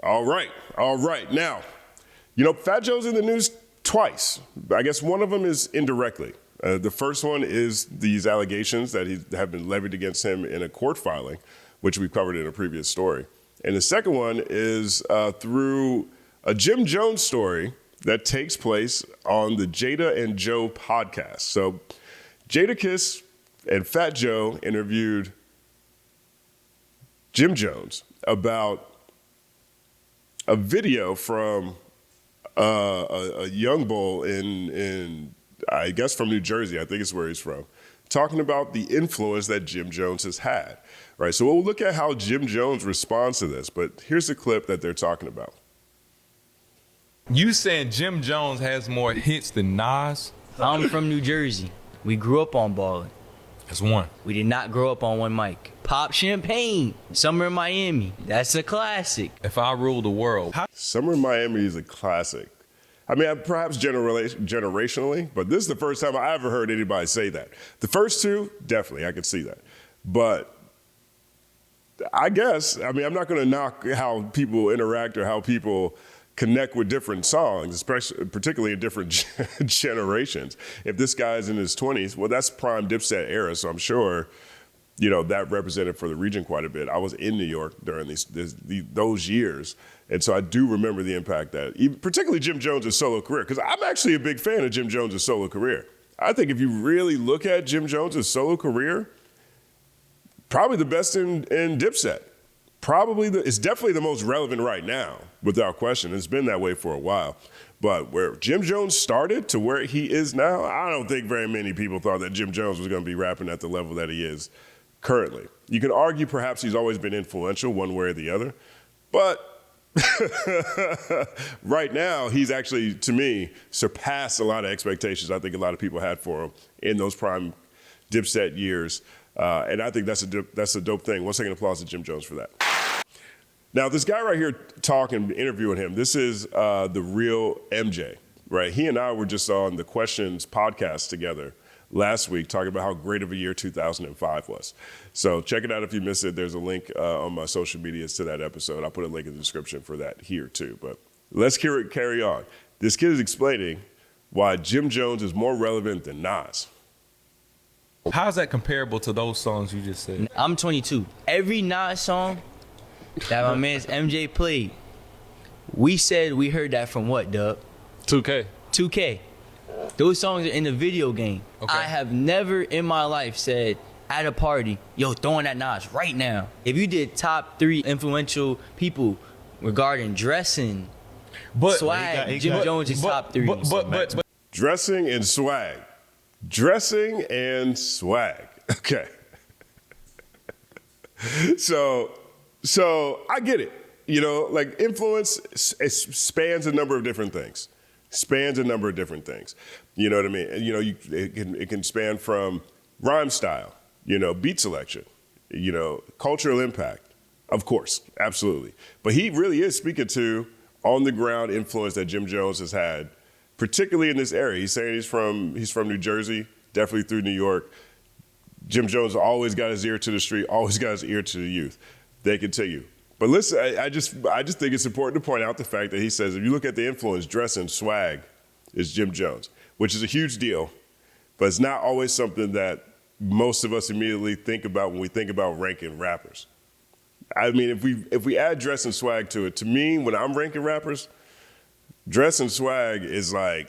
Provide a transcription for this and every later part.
All right. Now, Fat Joe's in the news twice. I guess one of them is indirectly. The first one is these allegations that have been levied against him in a court filing, which we covered in a previous story. And the second one is through a Jim Jones story that takes place on the Jada and Joe podcast. So Jadakiss and Fat Joe interviewed Jim Jones about a video from a young bull in I guess from New Jersey, I think it's where he's from, talking about the influence that Jim Jones has had, right? So we'll look at how Jim Jones responds to this, but here's the clip that they're talking about. You saying Jim Jones has more hits than Nas? I'm from New Jersey. We grew up on ballin'. That's one. We did not grow up on one mic. Pop Champagne, Summer in Miami. That's a classic. If I rule the world. Summer in Miami is a classic. I mean, perhaps generationally, but this is the first time I ever heard anybody say that. The first two, definitely, I could see that. But I guess, I'm not going to knock how people interact or how people connect with different songs, especially, particularly in different generations. If this guy's in his 20s, well, that's prime Dipset era, so I'm sure, that represented for the region quite a bit. I was in New York during those years, and so I do remember the impact that, particularly Jim Jones' solo career, because I'm actually a big fan of Jim Jones' solo career. I think if you really look at Jim Jones' solo career, probably the best in Dipset. It's definitely the most relevant right now, without question. It's been that way for a while. But where Jim Jones started to where he is now, I don't think very many people thought that Jim Jones was going to be rapping at the level that he is currently. You can argue perhaps he's always been influential one way or the other, but right now he's actually, to me, surpassed a lot of expectations I think a lot of people had for him in those prime Dipset years. And I think that's a dope thing. Once again, applause to Jim Jones for that. Now, this guy right here interviewing him, this is the real MJ, right? He and I were just on the Questions podcast together last week talking about how great of a year 2005 was. So check it out if you missed it. There's a link on my social medias to that episode. I'll put a link in the description for that here too. But let's carry on. This kid is explaining why Jim Jones is more relevant than Nas. How's that comparable to those songs you just said? I'm 22. Every Nas song that my man's MJ played, we said we heard that from what, Dub? 2K. 2K. Those songs are in the video game. Okay. I have never in my life said at a party, yo, throwing that Nas right now. If you did top 3 influential people regarding dressing, swag, Jim Jones is top 3. But dressing and swag. Dressing and swag. Okay. So I get it. Like influence spans a number of different things. You know what I mean? And, it can span from rhyme style, beat selection, cultural impact, of course, absolutely. But he really is speaking to on the ground influence that Jim Jones has had, particularly in this area. He's saying he's from New Jersey, definitely through New York. Jim Jones always got his ear to the street, always got his ear to the youth. They continue. But listen, I just think it's important to point out the fact that he says if you look at the influence, dress and swag is Jim Jones, which is a huge deal, but it's not always something that most of us immediately think about when we think about ranking rappers. I mean, if we add dress and swag to it, to me, when I'm ranking rappers, dress and swag is like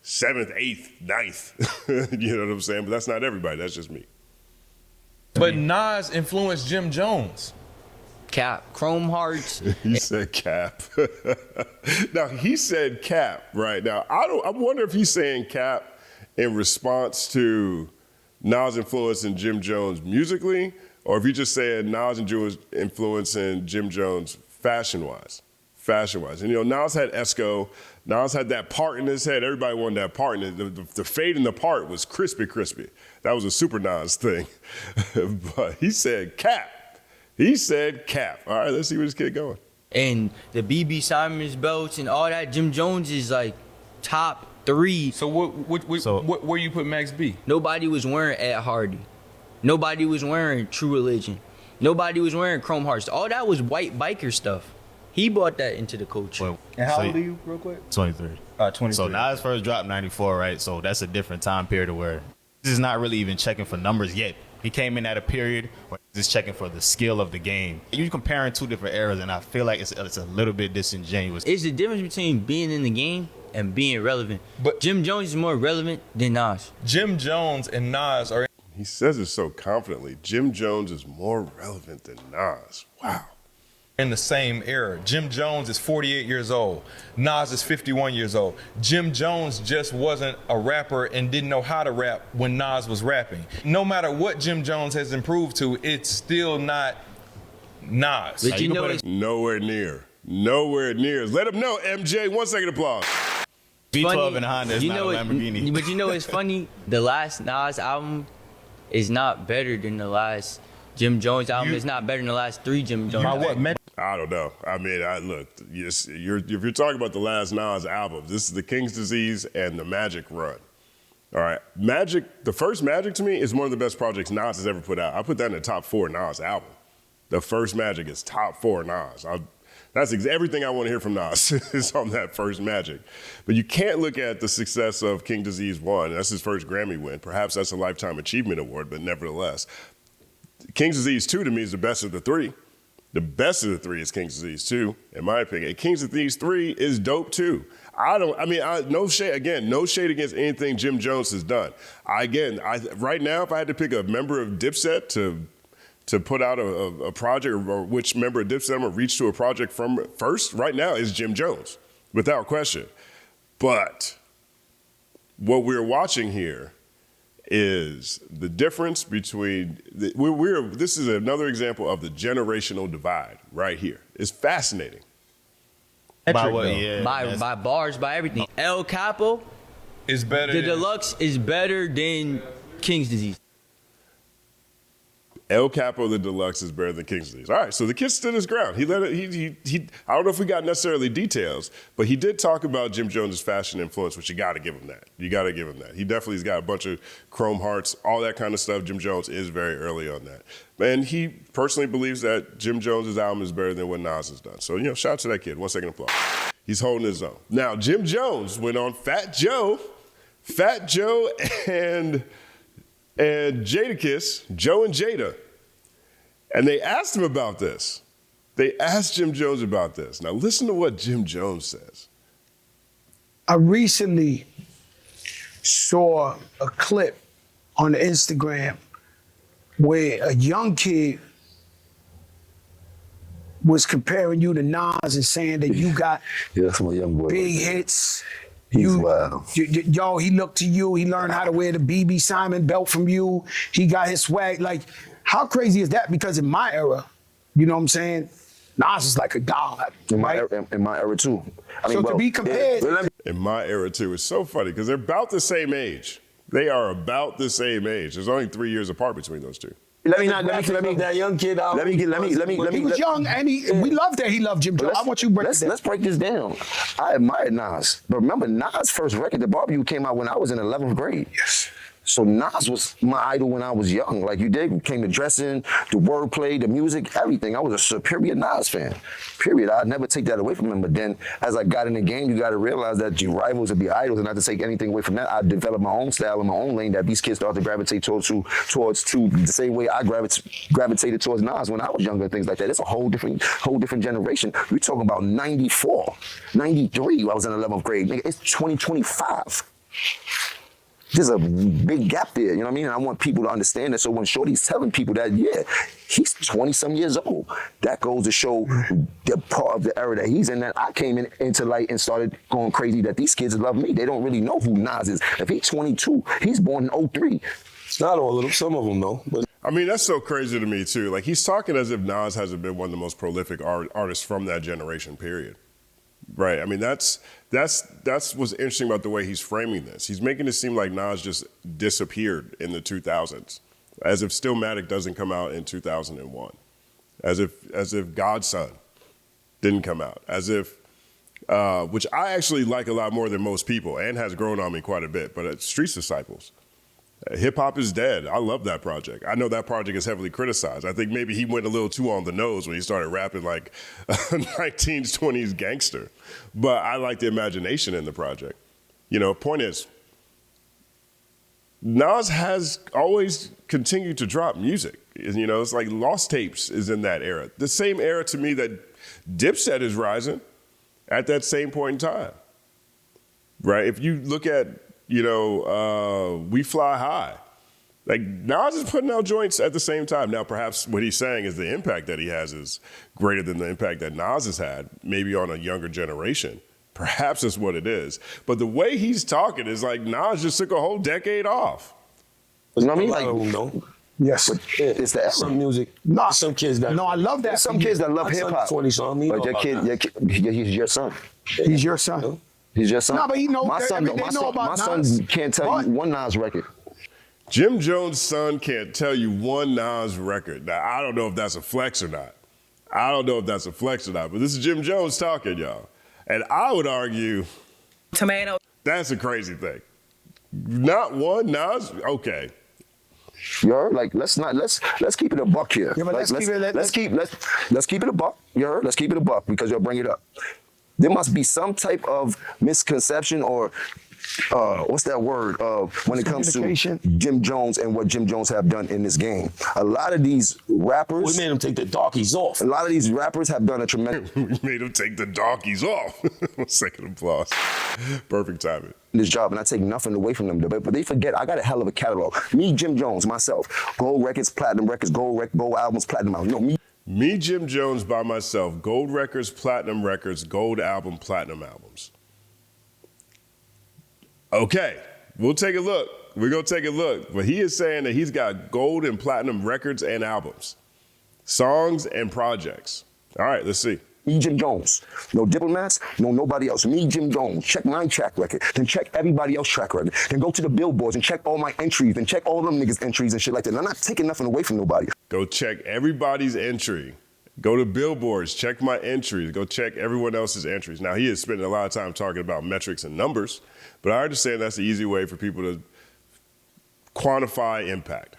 7th, 8th, 9th. You know what I'm saying? But that's not everybody. That's just me. But Nas influenced Jim Jones. Cap, Chrome Hearts. He said Cap. Now, he said Cap right now. I wonder if he's saying Cap in response to Nas influencing Jim Jones musically, or if he's just saying Nas and Jones influencing Jim Jones fashion-wise. And Nas had Esco. Nas had that part in his head. Everybody wanted that part. And the fade in the part was crispy. That was a super Nas thing. But he said Cap. All right, let's see where this kid going. And the BB Simons belts and all that, Jim Jones is like top 3. So where you put Max B? Nobody was wearing Ed Hardy. Nobody was wearing True Religion. Nobody was wearing Chrome Hearts. All that was white biker stuff. He brought that into the culture. Well, And how so old are you, real quick? 23. 23. So Nas first dropped 94, right? So that's a different time period where this is not really even checking for numbers yet. He came in at a period where he's just checking for the skill of the game. You're comparing two different eras, and I feel like it's a little bit disingenuous. It's the difference between being in the game and being relevant. But- Jim Jones is more relevant than Nas. Jim Jones and Nas are He says it so confidently. Jim Jones is more relevant than Nas. Wow. in the same era. Jim Jones is 48 years old. Nas is 51 years old. Jim Jones just wasn't a rapper and didn't know how to rap when Nas was rapping. No matter what Jim Jones has improved to, it's still not Nas. But you know, it's Nowhere near. Nowhere near. Let him know, MJ. 1 second applause. V12 funny. and a Honda is You not know a what- Lamborghini. But you know what's funny? The last Nas album is not better than the last Jim Jones album. It's not better than the last 3 Jim Jones My albums. what? I don't know. I mean, look. Yes, if you're talking about the last Nas album, this is the King's Disease and the Magic Run. All right, Magic. The first Magic to me is one of the best projects Nas has ever put out. I put that in the top 4 Nas album. The first Magic is top 4 Nas. That's everything I want to hear from Nas is on that first Magic. But you can't look at the success of King Disease 1. That's his first Grammy win. Perhaps that's a Lifetime Achievement Award, but nevertheless. King's Disease 2 to me is the best of the 3. The best of the 3 is King's Disease 2, in my opinion. And King's Disease 3 is dope too. No shade against anything Jim Jones has done. Right now, if I had to pick a member of Dipset to put out a project, or which member of Dipset I'm gonna reach to a project from first, right now is Jim Jones, without question. But what we're watching here is the difference between this is another example of the generational divide right here. It's fascinating. By what? Yeah. By bars, by everything. El Capo, It's better the than Deluxe is better than King's Disease. El Capo, the Deluxe, is better than King's Disease. All right, so the kid stood his ground. He let it. He. I don't know if we got necessarily details, but he did talk about Jim Jones' fashion influence, which you got to give him that. You got to give him that. He definitely's got a bunch of chrome hearts, all that kind of stuff. Jim Jones is very early on that, and he personally believes that Jim Jones' album is better than what Nas has done. So shout out to that kid. 1 second applause. He's holding his own. Now Jim Jones went on Fat Joe, and Jadakiss, Joe and Jada. And they asked him about this. They asked Jim Jones about this. Now listen to what Jim Jones says. I recently saw a clip on Instagram where a young kid was comparing you to Nas and saying that you got Yeah, that's my young boy. big hits. He's wild. Yo, he looked to you. He learned how to wear the BB Simon belt from you. He got his swag. Like, how crazy is that? Because in my era, you know what I'm saying? Nas is like a god. In my, right? era, in my era too. So to be compared- In my era too, it's so funny because they're about the same age. They are about the same age. There's only 3 years apart between those two. Let me that young kid out. Let me. He was young, and we loved that he loved Jim Jones. I want you to break it down. Let's break this down. I admired Nas, but remember Nas' first record, The Barbecue, came out when I was in 11th grade. Yes. So Nas was my idol when I was young. Like you did, came to dressing, the wordplay, the music, everything. I was a superior Nas fan. Period. I'd never take that away from him. But then as I got in the game, you got to realize that your rivals would be idols, and not to take anything away from that. I developed my own style and my own lane that these kids start to gravitate towards the same way I gravitated towards Nas when I was younger and things like that. It's a whole different generation. We're talking about 94, 93. I was in 11th grade. Nigga, it's 2025. There's a big gap there, you know what I mean? And I want people to understand that. So when Shorty's telling people that, yeah, he's 20-some years old, that goes to show the part of the era that he's in, that I came into light and started going crazy that these kids love me. They don't really know who Nas is. If he's 22, he's born in 03. Not all of them, some of them though. But I mean, that's so crazy to me too. Like he's talking as if Nas hasn't been one of the most prolific artists from that generation, period. Right. I mean, that's what's interesting about the way he's framing this. He's making it seem like Nas just disappeared in the 2000s, as if Stillmatic doesn't come out in 2001, as if Godson didn't come out, as if which I actually like a lot more than most people, and has grown on me quite a bit. But Streets Disciples, Hip hop is dead. I love that project. I know that project is heavily criticized. I think maybe he went a little too on the nose when he started rapping like a 19s, 20s gangster. But I like the imagination in the project. You know, point is, Nas has always continued to drop music. You know, it's like Lost Tapes is in that era. The same era to me that Dipset is rising at that same point in time. Right? If you look at, you know, We Fly High, like Nas is putting out joints at the same time. Now, perhaps what he's saying is the impact that he has is greater than the impact that Nas has had, maybe on a younger generation. Perhaps that's what it is. But the way he's talking is like Nas just took a whole decade off. You know what I mean? A lot of Like, them don't. Yes. it's the era. Some music. Nah. Some kids that. No, I love that. There's some kids that love My hip son's hop. 20, so I mean, But he's your son. He's your son. He's your son. Nah, but he knows my that- son, I mean, they my know son, about my son Nas. can't tell What? you one Nas record. Jim Jones' son can't tell you one Nas record. Now, I don't know if that's a flex or not. But this is Jim Jones talking, y'all. And I would argue Tomato. that's a crazy thing. Not one Nas? Okay. You heard? Like, let's keep it a buck here. Yeah, but Like, let's keep it- let's keep it a buck. You heard? Let's keep it a buck because you'll bring it up. There must be some type of misconception or what's that word when it comes to Miscommunication. Jim Jones and what Jim Jones have done in this game. A lot of these rappers, We made him take the darkies off. a lot of these rappers have done a tremendous We made him take the donkeys off. 1 second applause. Perfect timing. job, and I take nothing away from them. But they forget I got a hell of a catalog. Me, Jim Jones, myself, gold records, platinum records, gold albums, platinum albums. No, Me, Jim Jones, by myself, gold records, gold album, platinum albums. Okay, we'll take a look. We're going to take a look. But he is saying that he's got gold and platinum records and albums, songs and projects. All right, let's see. Me, Jim Jones. No diplomats, no nobody else. Me, Jim Jones. Check my track record. Then check everybody else's track record. Then go to the billboards and check all my entries. Then check all them niggas' entries and shit like that. And I'm not taking nothing away from nobody. Go check everybody's entry. Go to billboards, check my entries. Go check everyone else's entries. Now, he is spending a lot of time talking about metrics and numbers, but I understand that's the easy way for people to quantify impact.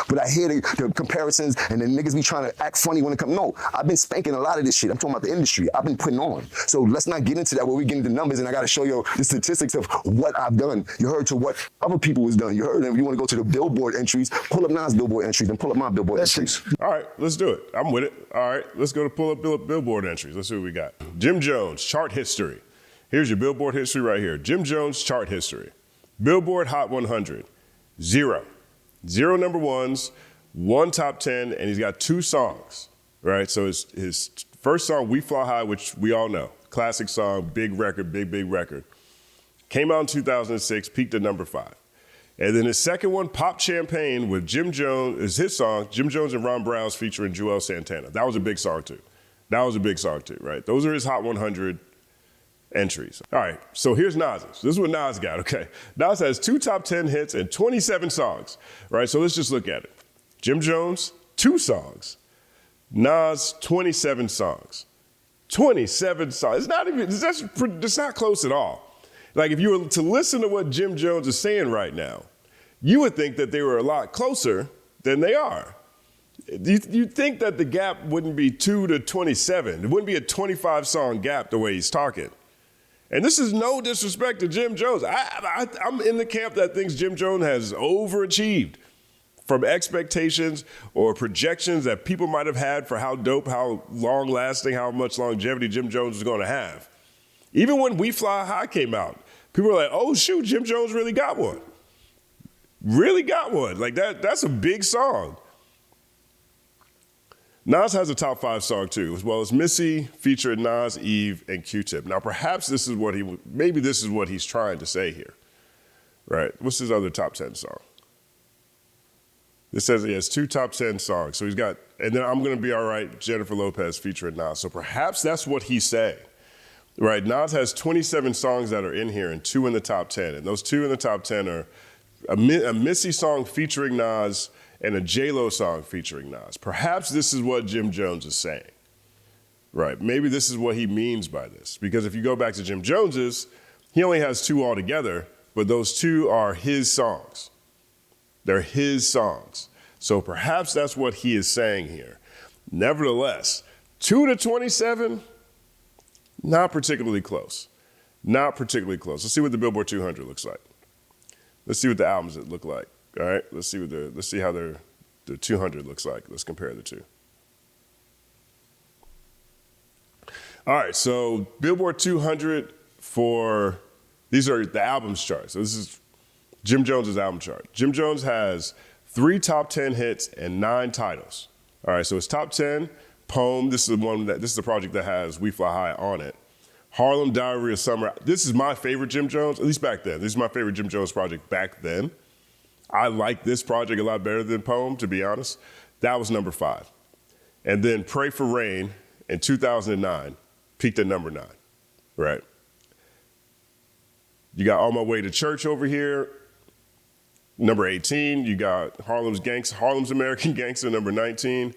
But I hear the comparisons and the niggas be trying to act funny when it comes. No, I've been spanking a lot of this shit. I'm talking about the industry. I've been putting on. So let's not get into that where we get into numbers and I got to show you the statistics of what I've done. You heard to what other people was done. You heard them. You want to go to the billboard entries, pull up Nas billboard entries and pull up my billboard entries. All right, let's do it. I'm with it. All right, let's go to pull up billboard entries. Let's see what we got. Jim Jones, chart history. Here's your billboard history right here. Jim Jones, chart history. Billboard Hot 100, 0. 0 number ones, 1 top 10, and he's got 2 songs, right? So his first song, We Fly High, which we all know, classic song, big record, big record, came out in 2006, peaked at number 5. And then his second one, Pop Champagne, with Jim Jones, is his song, Jim Jones and Ron Browns featuring Joel Santana. That was a big song too, right? Those are his Hot 100 entries. All right, so here's Nas's. This is what Nas got, okay? Nas has 2 top 10 hits and 27 songs, right? So let's just look at it. Jim Jones, 2 songs. Nas, 27 songs. 27 songs. It's not even, it's not close at all. Like if you were to listen to what Jim Jones is saying right now, you would think that they were a lot closer than they are. You'd think that the gap wouldn't be 2 to 27. It wouldn't be a 25-song gap the way he's talking. And this is no disrespect to Jim Jones. I'm in the camp that thinks Jim Jones has overachieved from expectations or projections that people might have had for how dope, how long-lasting, how much longevity Jim Jones was going to have. Even when We Fly High came out, people were like, oh, shoot, Jim Jones really got one. Really got one. Like, that's a big song. Nas has a top 5 song too, as well as Missy featuring Nas, Eve, and Q-Tip. Now, perhaps this is what he's trying to say here, right? What's his other top 10 song? This says he has 2 top 10 songs. So he's got, and then I'm Gonna Be All Right, Jennifer Lopez featuring Nas. So perhaps that's what he's saying, right? Nas has 27 songs that are in here and 2 in the top 10. And those 2 in the top 10 are a Missy song featuring Nas and a J-Lo song featuring Nas. Perhaps this is what Jim Jones is saying, right? Maybe this is what he means by this. Because if you go back to Jim Jones's, he only has 2 altogether, but those 2 are his songs. They're his songs. So perhaps that's what he is saying here. Nevertheless, 2 to 27, not particularly close. Not particularly close. Let's see what the Billboard 200 looks like. Let's see what the albums look like. All right, let's see how the 200 looks like. Let's compare the two. All right, so Billboard 200 these are the albums chart. So this is Jim Jones' album chart. Jim Jones has 3 top 10 hits and 9 titles. All right, so it's top 10, Poem. This is the project that has We Fly High on it. Harlem, Diary of Summer. This is my favorite Jim Jones, at least back then. This is my favorite Jim Jones project back then. I like this project a lot better than Poem, to be honest. That was number 5. And then Pray for Rain in 2009 peaked at number 9, right? You got On My Way to Church over here, number 18. You got Harlem's American Gangster, number 19.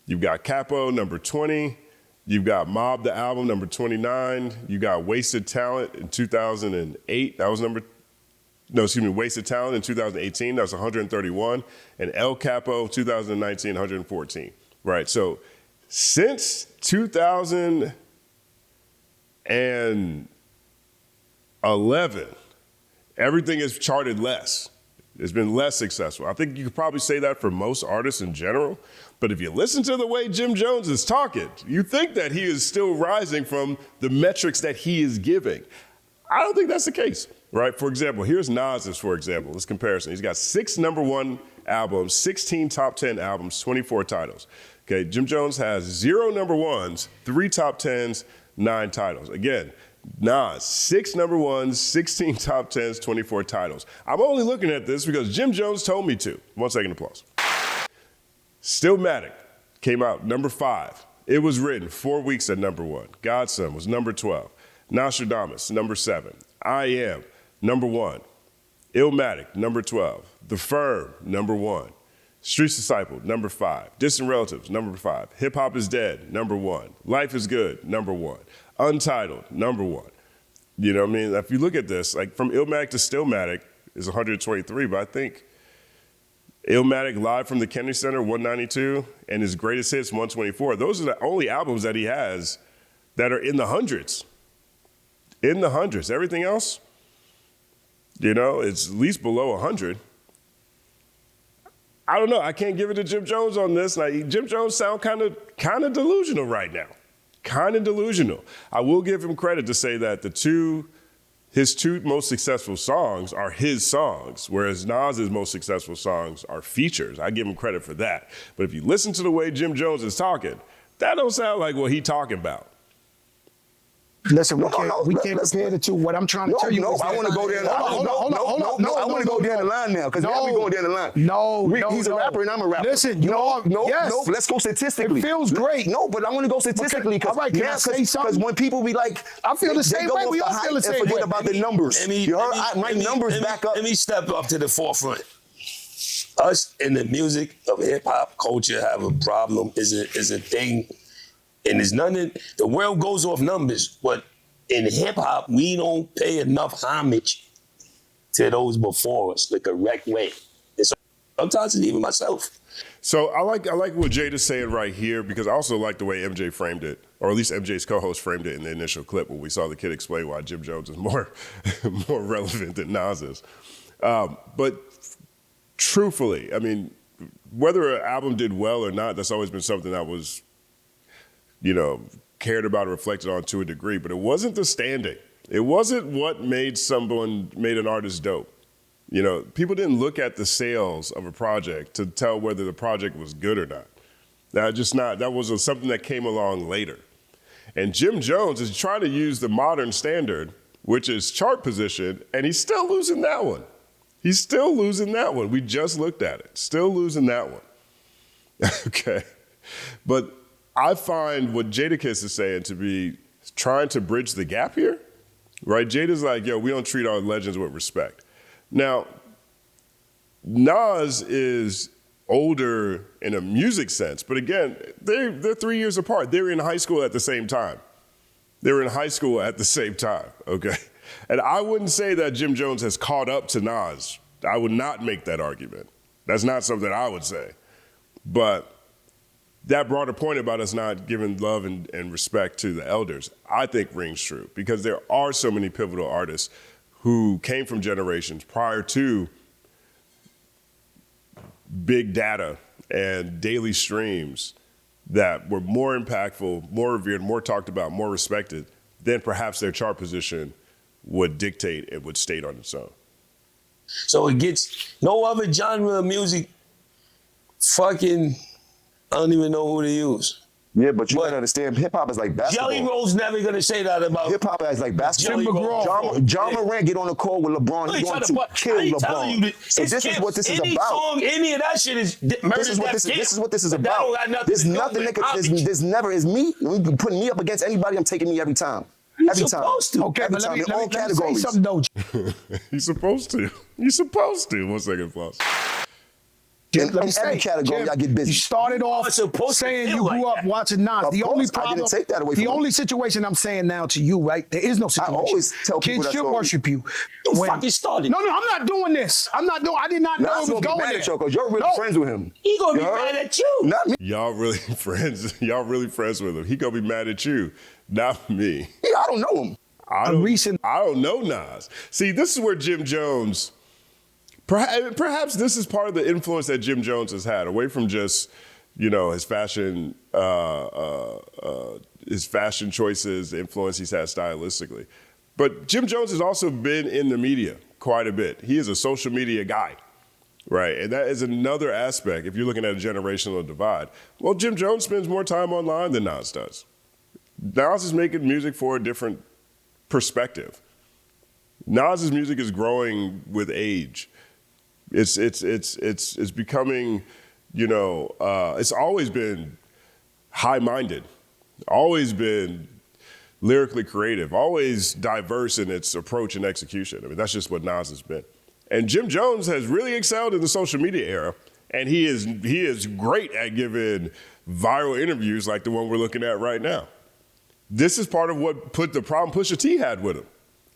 You've got Capo, number 20. You've got Mob, the album, number 29. You got Wasted Talent in 2008. Wasted Talent in 2018. That's 131. And El Capo, 2019, 114. Right, so since 2011, everything has charted less. It's been less successful. I think you could probably say that for most artists in general. But if you listen to the way Jim Jones is talking, you think that he is still rising from the metrics that he is giving. I don't think that's the case, right? For example, here's Nas's, for example. This comparison. He's got 6 number 1 albums, 16 top 10 albums, 24 titles. Okay, Jim Jones has 0 number 1s, 3 top 10s, 9 titles. Again, Nas, 6 number 1s, 16 top 10s, 24 titles. I'm only looking at this because Jim Jones told me to. 1 second applause. Stillmatic came out number 5. It Was Written, 4 weeks at number 1. Godson was number 12. Nostradamus, number 7. I Am, number 1. Illmatic, number 12. The Firm, number 1. Streets Disciple, number 5. Distant Relatives, number 5. Hip Hop Is Dead, number 1. Life Is Good, number 1. Untitled, number 1. You know what I mean? If you look at this, like from Illmatic to Stillmatic is 123, but I think Illmatic Live from the Kennedy Center, 192, and his greatest hits, 124. Those are the only albums that he has that are in the hundreds. In the hundreds. Everything else, it's at least below 100. I don't know. I can't give it to Jim Jones on this. Like, Jim Jones sound kind of delusional right now. Kind of delusional. I will give him credit to say that his 2 most successful songs are his songs, whereas Nas's most successful songs are features. I give him credit for that. But if you listen to the way Jim Jones is talking, that don't sound like what he talking about. Listen, we can't compare the two. What I'm trying to tell you is I want to go there. Hold on. I want to go down the line now because now we going down the line. He's a rapper and I'm a rapper. Listen, no. Let's go statistically. It feels great. No, but I want to go statistically because when people be like, I feel the same way. We all feel the same way. Forget about the numbers. My numbers back up. Let me step up to the forefront. Us in the music of hip hop culture have a problem. Is a thing. And there's nothing, the world goes off numbers, but in hip hop, we don't pay enough homage to those before us the correct way. And sometimes it's even myself. So I like what Jade is saying right here because I also like the way MJ framed it, or at least MJ's co-host framed it in the initial clip when we saw the kid explain why Jim Jones is more relevant than Nas is. But truthfully, I mean, whether an album did well or not, that's always been something that was cared about or reflected on to a degree, but it wasn't the standing. It wasn't what made an artist dope. People didn't look at the sales of a project to tell whether the project was good or not. That was something that came along later. And Jim Jones is trying to use the modern standard, which is chart position, and he's still losing that one. We just looked at it. Still losing that one. Okay. But I find what Jadakiss is saying to be trying to bridge the gap here, right? Jada's like, we don't treat our legends with respect. Now, Nas is older in a music sense, but again, they're 3 years apart. They're in high school at the same time. Okay? And I wouldn't say that Jim Jones has caught up to Nas. I would not make that argument. That's not something I would say. But that broader point about us not giving love and respect to the elders, I think rings true, because there are so many pivotal artists who came from generations prior to big data and daily streams that were more impactful, more revered, more talked about, more respected than perhaps their chart position would dictate and would state on its own. So it gets no other genre of music fucking, I don't even know who to use. Yeah, but you gotta understand, hip hop is like basketball. Jelly Roll's never gonna say that about hip hop is like basketball. Jelly Roll. John Morant get on the court with LeBron. He's going to kill LeBron. So this is what this is about. Song, any of that shit is murder. This is what this is about. There's nothing that there's never is me. You putting me up against anybody, I'm taking me every time. Every time. Okay, every but time. let In all me say categories. something though. You're supposed to. You're supposed to. 1 second, plus. In every category, I get busy. You started off saying you grew up watching Nas. The only problem, I didn't take that away from the only situation I'm saying now to you, right? There is no situation. I always tell people kids that should story. worship you. You fucking started. No, I'm not doing this. I'm not doing. I did not know it was gonna be going mad there. at you because you're really friends with him. He gonna be You heard? mad at you. Not me. Y'all really friends. Y'all really friends with him. He gonna be mad at you, not me. Yeah, I don't know him. I don't know Nas. See, this is where Jim Jones, perhaps this is part of the influence that Jim Jones has had, away from just, his fashion choices, the influence he's had stylistically. But Jim Jones has also been in the media quite a bit. He is a social media guy, right? And that is another aspect, if you're looking at a generational divide. Well, Jim Jones spends more time online than Nas does. Nas is making music for a different perspective. Nas's music is growing with age. It's becoming, it's always been high-minded, always been lyrically creative, always diverse in its approach and execution. I mean, that's just what Nas has been. And Jim Jones has really excelled in the social media era, and he is great at giving viral interviews like the one we're looking at right now. This is part of what put the problem Pusha T had with him.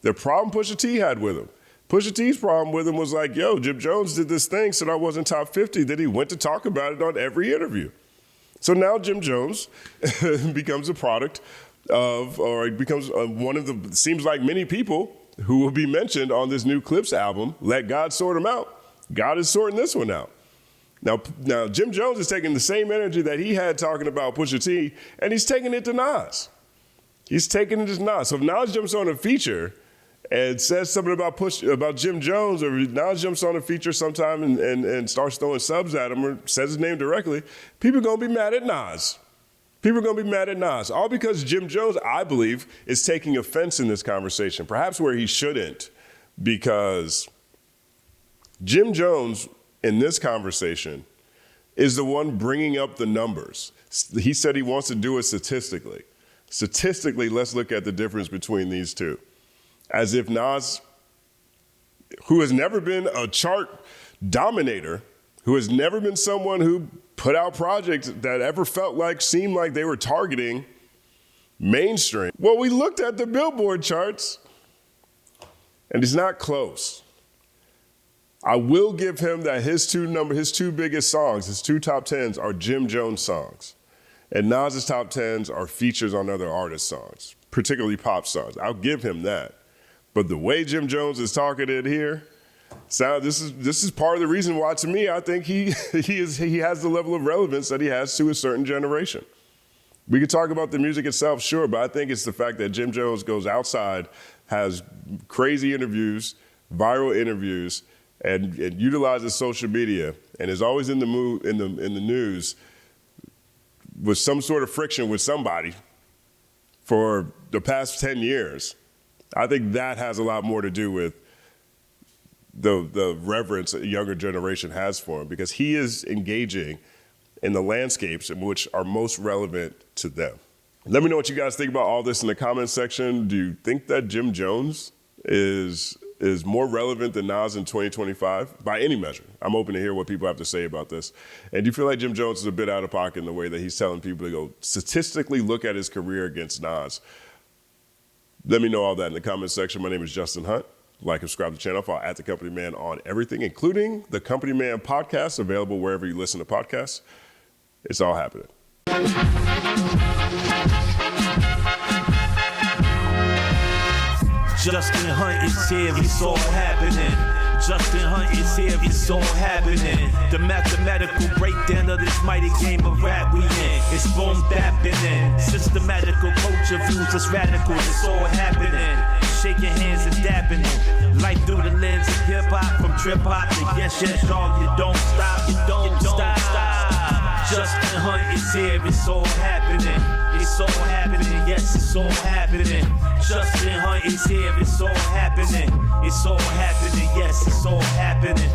The problem Pusha T had with him. Pusha T's problem with him was like, yo, Jim Jones did this thing, said I wasn't top 50, then he went to talk about it on every interview. So now Jim Jones becomes a product of, or it becomes one of the, seems like many people who will be mentioned on this new Clips album, Let God Sort Him Out. God is sorting this one out. Now Jim Jones is taking the same energy that he had talking about Pusha T, and he's taking it to Nas. He's taking it to Nas. So if Nas jumps on a feature and says something about Jim Jones, or Nas jumps on a feature sometime and starts throwing subs at him or says his name directly, people are going to be mad at Nas. People are going to be mad at Nas. All because Jim Jones, I believe, is taking offense in this conversation, perhaps where he shouldn't, because Jim Jones in this conversation is the one bringing up the numbers. He said he wants to do it statistically. Statistically, let's look at the difference between these two. As if Nas, who has never been a chart dominator, who has never been someone who put out projects that ever seemed like they were targeting mainstream. Well, we looked at the Billboard charts, and it's not close. I will give him that his two biggest songs, his two top 10s are Jim Jones songs. And Nas's top 10s are features on other artists' songs, particularly pop songs. I'll give him that. But the way Jim Jones is talking it here, this is part of the reason why, to me, I think he has the level of relevance that he has to a certain generation. We could talk about the music itself, sure, but I think it's the fact that Jim Jones goes outside, has crazy interviews, viral interviews, and utilizes social media, and is always in the news with some sort of friction with somebody for the past 10 years. I think that has a lot more to do with the reverence a younger generation has for him, because he is engaging in the landscapes in which are most relevant to them. Let me know what you guys think about all this in the comments section. Do you think that Jim Jones is more relevant than Nas in 2025 by any measure? I'm open to hear what people have to say about this. And do you feel like Jim Jones is a bit out of pocket in the way that he's telling people to go statistically look at his career against Nas? Let me know all that in the comments section. My name is Justin Hunt. Like and subscribe to the channel. Follow at The Company Man on everything, including the Company Man podcast, available wherever you listen to podcasts. It's all happening. Justin Hunte is here, it's all happening. Justin Hunte is here, it's all happening. The mathematical breakdown of this mighty game of rap we in. It's boom bapping. Systematical culture views us radical, it's all happening. Shaking hands and dapping it. Life through the lens of hip hop, from trip hop to yes, yes, dog. You don't stop, you don't stop. Justin Hunte is here, it's all happening. It's all happening, yes, it's all happening. Justin Hunte is here, it's all happening. It's all happening, yes, it's all happening.